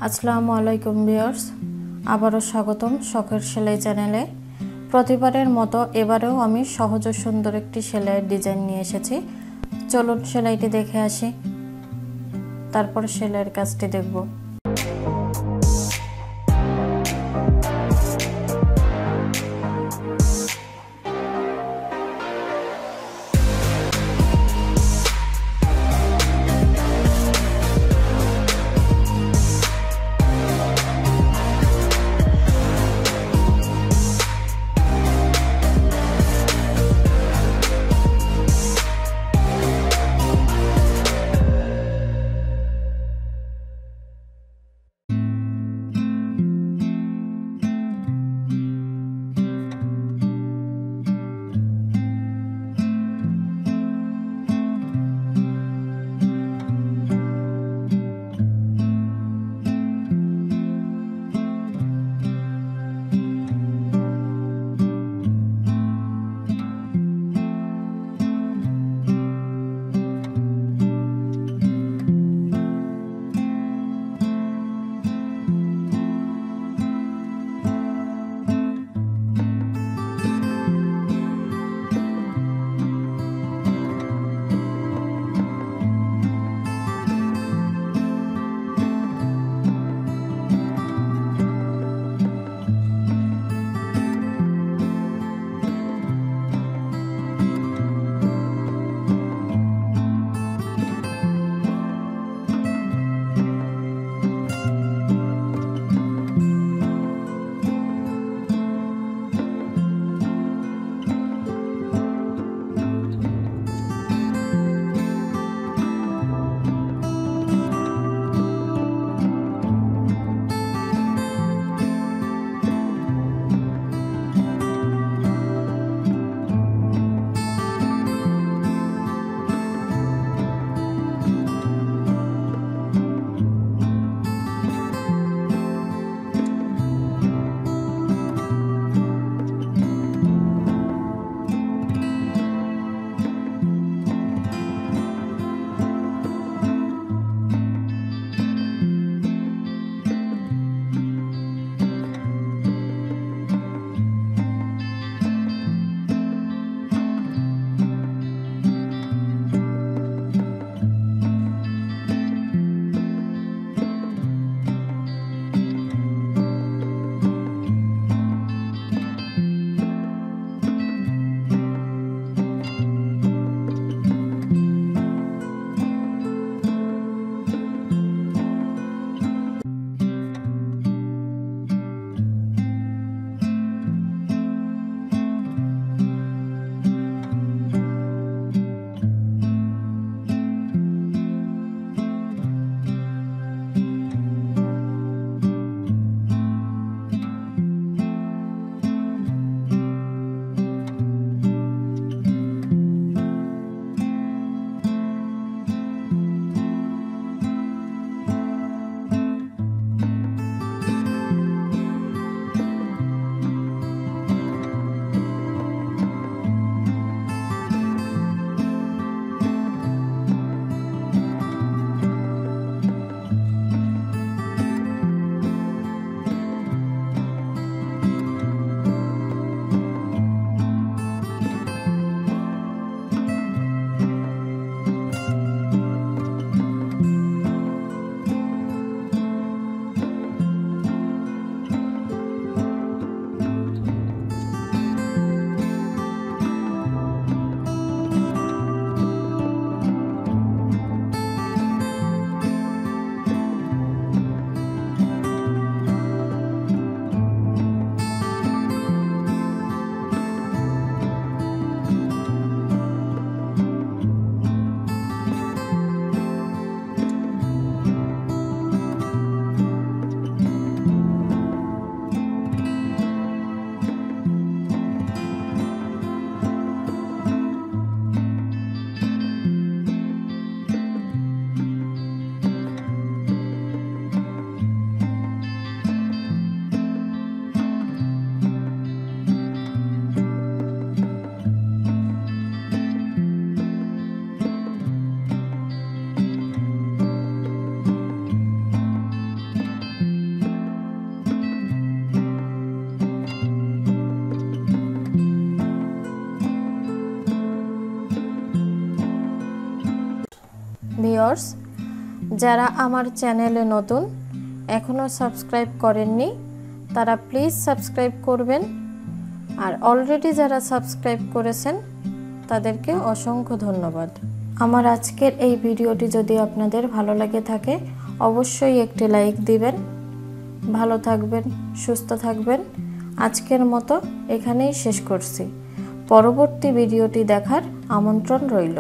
আসসালামু আলাইকুম ভিউয়ার্স, আবারও স্বাগতম শখের সেলাই চ্যানেলে। প্রতিবারের মতো এবারেও আমি সহজ ও সুন্দর একটি সেলাইয়ের ডিজাইন নিয়ে এসেছি। চলুন সেলাইটি দেখে আসি, তারপর সেলাইয়ের কাজটি দেখব। ভিউয়ার্স, যারা আমার চ্যানেলে নতুন এখনও সাবস্ক্রাইব করেননি তারা প্লিজ সাবস্ক্রাইব করবেন, আর অলরেডি যারা সাবস্ক্রাইব করেছেন তাদেরকে অসংখ্য ধন্যবাদ। আমার আজকের এই ভিডিওটি যদি আপনাদের ভালো লাগে থাকে অবশ্যই একটি লাইক দিবেন। ভালো থাকবেন, সুস্থ থাকবেন। আজকের মতো এখানেই শেষ করছি। পরবর্তী ভিডিওটি দেখার আমন্ত্রণ রইল।